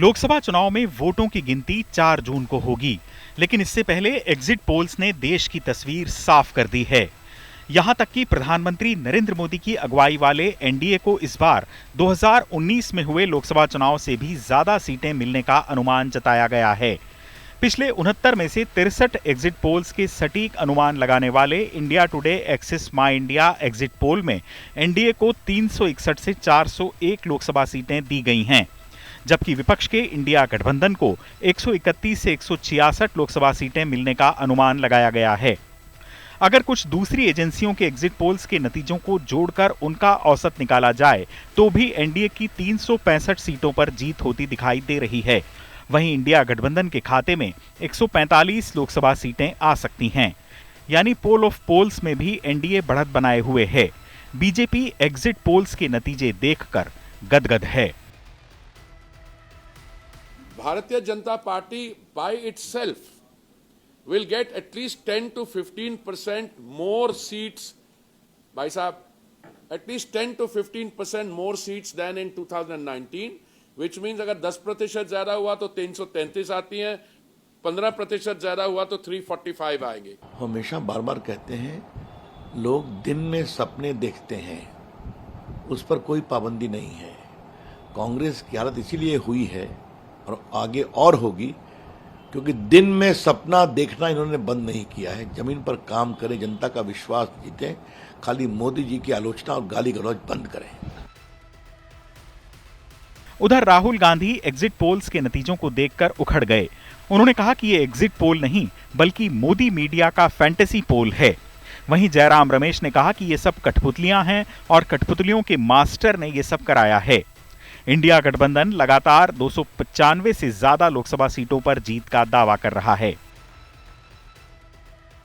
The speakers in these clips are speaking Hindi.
लोकसभा चुनाव में वोटों की गिनती 4 जून को होगी, लेकिन इससे पहले एग्जिट पोल्स ने देश की तस्वीर साफ कर दी है। यहां तक कि प्रधानमंत्री नरेंद्र मोदी की अगुवाई वाले एनडीए को इस बार 2019 में हुए लोकसभा चुनाव से भी ज्यादा सीटें मिलने का अनुमान जताया गया है। पिछले 69 में से 63 एग्जिट पोल्स के सटीक अनुमान लगाने वाले इंडिया टुडे एक्सिस माई इंडिया एग्जिट पोल में एनडीए को 361 से 401 लोकसभा सीटें दी गई हैं, जबकि विपक्ष के इंडिया गठबंधन को 131 से 166 लोकसभा सीटें मिलने का अनुमान लगाया गया है। अगर कुछ दूसरी एजेंसियों के एग्जिट पोल्स के नतीजों को जोड़कर उनका औसत निकाला जाए तो भी एनडीए की 365 सीटों पर जीत होती दिखाई दे रही है। वहीं इंडिया गठबंधन के खाते में 145 लोकसभा सीटें आ सकती हैं, यानी पोल ऑफ पोल्स में भी एनडीए बढ़त बनाए हुए है। बीजेपी एग्जिट पोल्स के नतीजे देखकर गदगद है। Bharatiya Janata party by itself will get at least 10 to 15% more seats, भाई साहब, at least 10 to 15% more seats than in 2019, which means अगर 10% ज्यादा हुआ तो 333 आती हैं, 15% ज्यादा हुआ तो 345 आएंगे। हमेशा बार बार कहते हैं लोग दिन में सपने देखते हैं, उस पर कोई पाबंदी नहीं है। कांग्रेस की हालत इसीलिए हुई है और आगे और होगी क्योंकि दिन में सपना देखना इन्होंने बंद नहीं किया है। जमीन पर काम करें, जनता का विश्वास जीतें, खाली मोदी जी की आलोचना और गाली गलौज बंद करें। उधर राहुल गांधी एग्जिट पोल्स के नतीजों को देखकर उखड़ गए। उन्होंने कहा कि ये एग्जिट पोल नहीं बल्कि मोदी मीडिया का फैंटेसी पोल है। वहीं जयराम रमेश ने कहा कि ये सब कठपुतलियां हैं और कठपुतलियों के मास्टर ने ये सब कराया है। इंडिया गठबंधन लगातार 295 से ज्यादा लोकसभा सीटों पर जीत का दावा कर रहा है।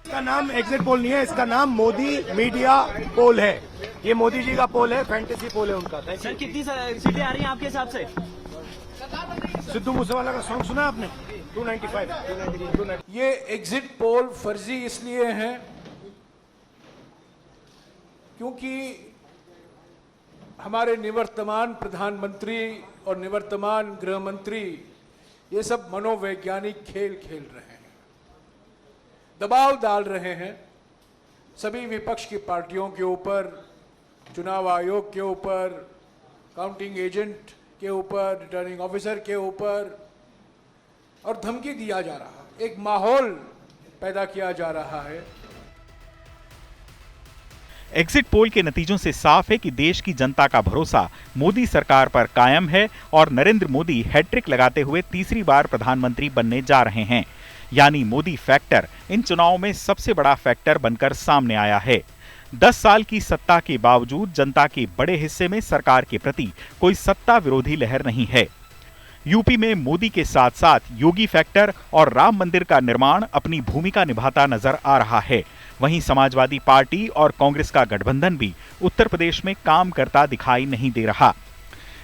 इसका नाम एग्जिट पोल नहीं है, इसका नाम मोदी मीडिया पोल है। ये मोदी जी का पोल है, फैंटेसी पोल है उनका। सर कितनी सीटें आ रही हैं आपके हिसाब से? सिद्धू मूसेवाला का सॉन्ग सुना आपने? 295। ये एग्जिट पोल फर्जी इसलिए है क्योंकि हमारे निवर्तमान प्रधानमंत्री और निवर्तमान गृह मंत्री ये सब मनोवैज्ञानिक खेल खेल रहे हैं, दबाव डाल रहे हैं सभी विपक्ष की पार्टियों के ऊपर, चुनाव आयोग के ऊपर, काउंटिंग एजेंट के ऊपर, रिटर्निंग ऑफिसर के ऊपर, और धमकी दिया जा रहा है, एक माहौल पैदा किया जा रहा है। एग्जिट पोल के नतीजों से साफ है कि देश की जनता का भरोसा मोदी सरकार पर कायम है और नरेंद्र मोदी हैट्रिक लगाते हुए तीसरी बार प्रधानमंत्री बनने जा रहे हैं। यानी मोदी फैक्टर इन चुनावों में सबसे बड़ा फैक्टर बनकर सामने आया है। 10 साल की सत्ता के बावजूद जनता के बड़े हिस्से में सरकार के प्रति कोई सत्ता विरोधी लहर नहीं है। यूपी में मोदी के साथ साथ योगी फैक्टर और राम मंदिर का निर्माण अपनी भूमिका निभाता नजर आ रहा है। वहीं समाजवादी पार्टी और कांग्रेस का गठबंधन भी उत्तर प्रदेश में काम करता दिखाई नहीं दे रहा।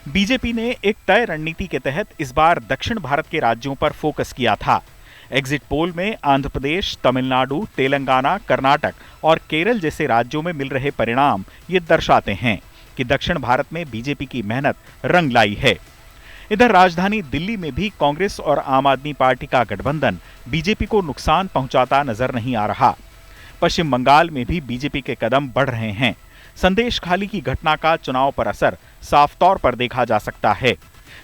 बीजेपी ने एक तय रणनीति के तहत इस बार दक्षिण भारत के राज्यों पर फोकस किया था। एग्जिट पोल में आंध्र प्रदेश, तमिलनाडु, तेलंगाना, कर्नाटक और केरल जैसे राज्यों में मिल रहे परिणाम ये दर्शाते हैं कि दक्षिण भारत में बीजेपी की मेहनत रंग लाई है। इधर राजधानी दिल्ली में भी कांग्रेस और आम आदमी पार्टी का गठबंधन बीजेपी को नुकसान पहुंचाता नजर नहीं आ रहा। पश्चिम बंगाल में भी बीजेपी के कदम बढ़ रहे हैं। संदेश खाली की घटना का चुनाव पर असर साफ तौर पर देखा जा सकता है।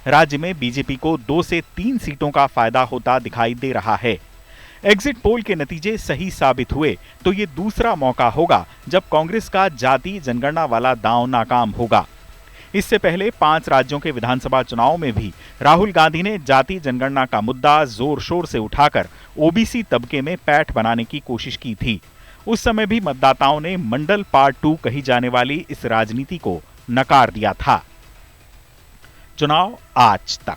राज्य में बीजेपी को 2 से 3 सीटों का फायदा होता दिखाई दे रहा है। एग्जिट पोल के नतीजे सही साबित हुए तो ये दूसरा मौका होगा जब कांग्रेस का जाति जनगणना वाला दांव नाकाम होगा। इससे पहले 5 राज्यों के विधानसभा चुनाव में भी राहुल गांधी ने जाति जनगणना का मुद्दा जोर शोर से उठाकर ओबीसी तबके में पैठ बनाने की कोशिश की थी। उस समय भी मतदाताओं ने मंडल पार्ट 2 कही जाने वाली इस राजनीति को नकार दिया था। चुनाव आज तक।